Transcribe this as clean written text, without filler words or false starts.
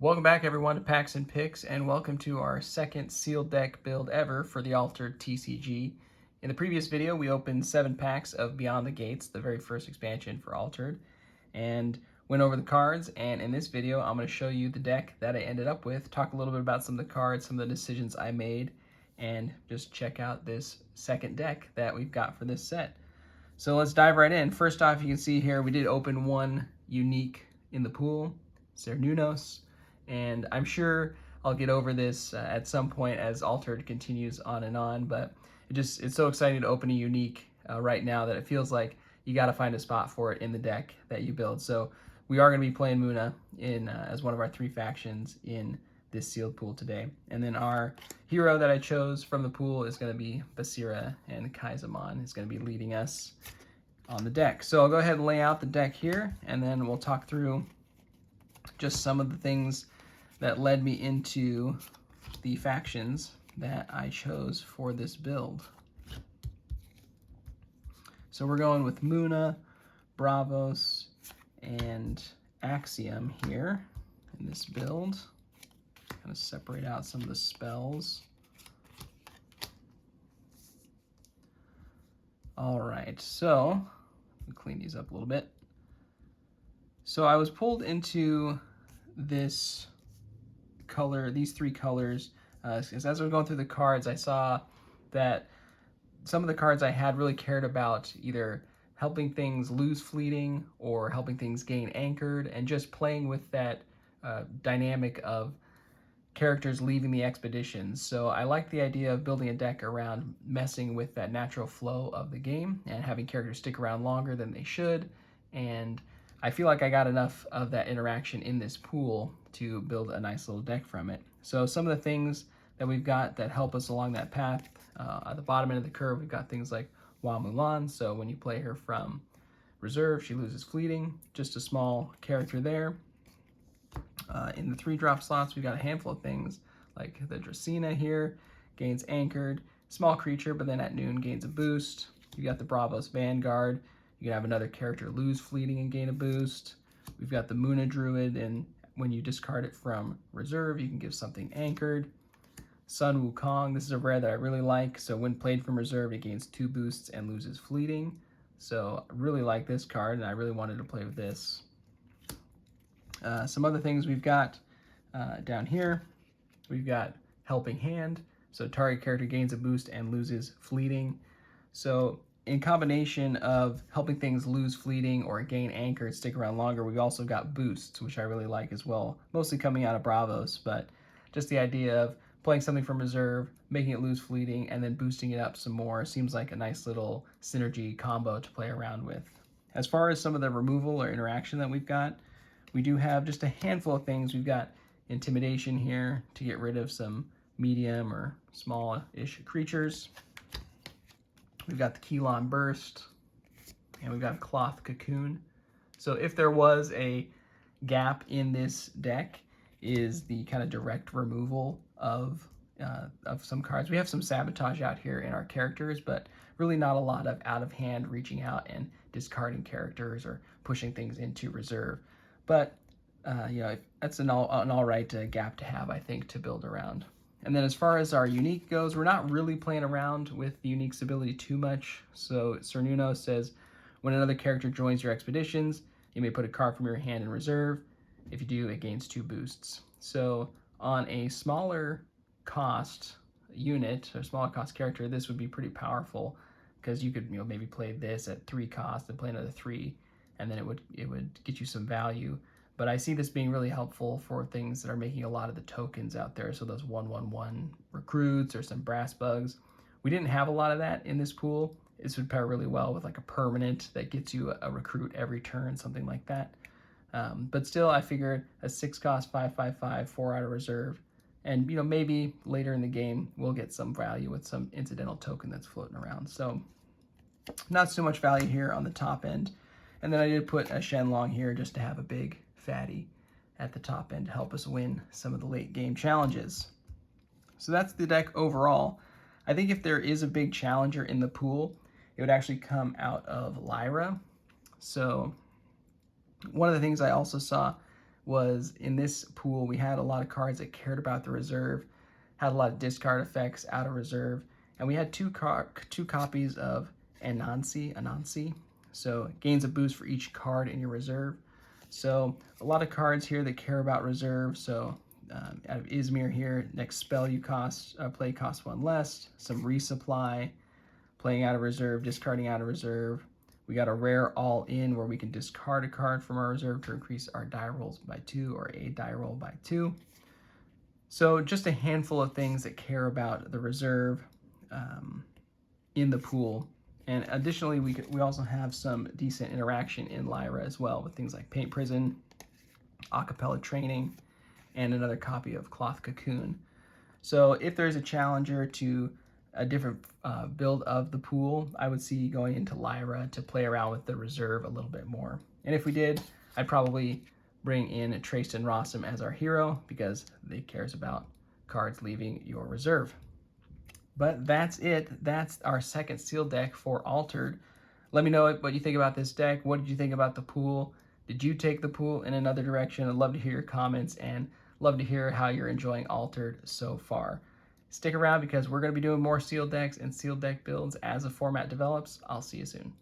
Welcome back everyone to Packs and Picks, and welcome to our second sealed deck build ever for the Altered TCG. In the previous video, we opened 7 packs of Beyond the Gates, the very first expansion for Altered, and went over the cards. And in this video, I'm going to show you the deck that I ended up with, talk a little bit about some of the cards, some of the decisions I made, and just check out this second deck that we've got for this set. So let's dive right in. First off, you can see here we did open one unique in the pool, Cernunos. And I'm sure I'll get over this at some point as Altered continues on, but it's so exciting to open a unique right now that it feels like you got to find a spot for it in the deck that you build. So we are going to be playing Muna in as one of our 3 factions in this sealed pool today. And then our hero that I chose from the pool is going to be Basira, and Kaizaman is going to be leading us on the deck. So I'll go ahead and lay out the deck here, and then we'll talk through just some of the things that led me into the factions that I chose for this build. So we're going with Muna, Bravos, and Axiom here in this build. Kind of separate out some of the spells. All right, so we'll clean these up a little bit. So I was pulled into this color, these 3 colors, as I was going through the cards, I saw that some of the cards I had really cared about either helping things lose fleeting or helping things gain anchored, and just playing with that dynamic of characters leaving the expeditions. So I like the idea of building a deck around messing with that natural flow of the game and having characters stick around longer than they should, and I feel like I got enough of that interaction in this pool to build a nice little deck from it. So some of the things that we've got that help us along that path, at the bottom end of the curve, we've got things like Hua Mulan. So when you play her from reserve, she loses fleeting, just a small character there. In the 3-drop slots, we've got a handful of things like the Dracena here, gains anchored, small creature, but then at noon gains a boost. You got the Bravos Vanguard. You can have another character lose fleeting and gain a boost. We've got the Muna Druid, and when you discard it from reserve, you can give something anchored. Sun Wukong, this is a rare that I really like. So when played from reserve, it gains 2 boosts and loses fleeting. So I really like this card, and I really wanted to play with this. Some other things we've got down here. We've got Helping Hand. So target character gains a boost and loses fleeting. So in combination of helping things lose fleeting or gain anchored, stick around longer, we've also got boosts, which I really like as well, mostly coming out of Bravos, but just the idea of playing something from reserve, making it lose fleeting, and then boosting it up some more seems like a nice little synergy combo to play around with. As far as some of the removal or interaction that we've got, we do have just a handful of things. We've got Intimidation here to get rid of some medium or small-ish creatures. We've got the Keylon Burst, and we've got a Cloth Cocoon. So if there was a gap in this deck, is the kind of direct removal of some cards. We have some Sabotage out here in our characters, but really not a lot of out-of-hand reaching out and discarding characters or pushing things into reserve. But that's an all right gap to have, I think, to build around. And then as far as our unique goes, we're not really playing around with the unique's ability too much. So Cernuno says, when another character joins your expeditions, you may put a card from your hand in reserve. If you do, it gains 2 boosts. So on a smaller cost unit or smaller cost character, this would be pretty powerful, because you could maybe play this at 3 cost and play another 3, and then it would get you some value. But I see this being really helpful for things that are making a lot of the tokens out there. So those 1/1/1 recruits or some brass bugs. We didn't have a lot of that in this pool. This would pair really well with like a permanent that gets you a recruit every turn, something like that. But still, I figured a 6-cost 5/5/5, 4 out of reserve. And maybe later in the game, we'll get some value with some incidental token that's floating around. So not so much value here on the top end. And then I did put a Shenlong here just to have a big fatty at the top end to help us win some of the late game challenges. So that's the deck overall. I think if there is a big challenger in the pool, it would actually come out of Lyra. So one of the things I also saw was in this pool, we had a lot of cards that cared about the reserve, had a lot of discard effects out of reserve, and we had two copies of Anansi. So gains a boost for each card in your reserve. So a lot of cards here that care about reserve. So out of Izmir here, next spell you play costs 1 less. Some resupply, playing out of reserve, discarding out of reserve. We got a rare all-in where we can discard a card from our reserve to increase our die rolls by 2 or a die roll by 2. So just a handful of things that care about the reserve in the pool. And additionally, we also have some decent interaction in Lyra as well with things like Paint Prison, Acapella Training, and another copy of Cloth Cocoon. So if there's a challenger to a different build of the pool, I would see going into Lyra to play around with the reserve a little bit more. And if we did, I'd probably bring in Tristan Rossum as our hero because they cares about cards leaving your reserve. But that's it. That's our second sealed deck for Altered. Let me know what you think about this deck. What did you think about the pool? Did you take the pool in another direction? I'd love to hear your comments and love to hear how you're enjoying Altered so far. Stick around because we're going to be doing more sealed decks and sealed deck builds as the format develops. I'll see you soon.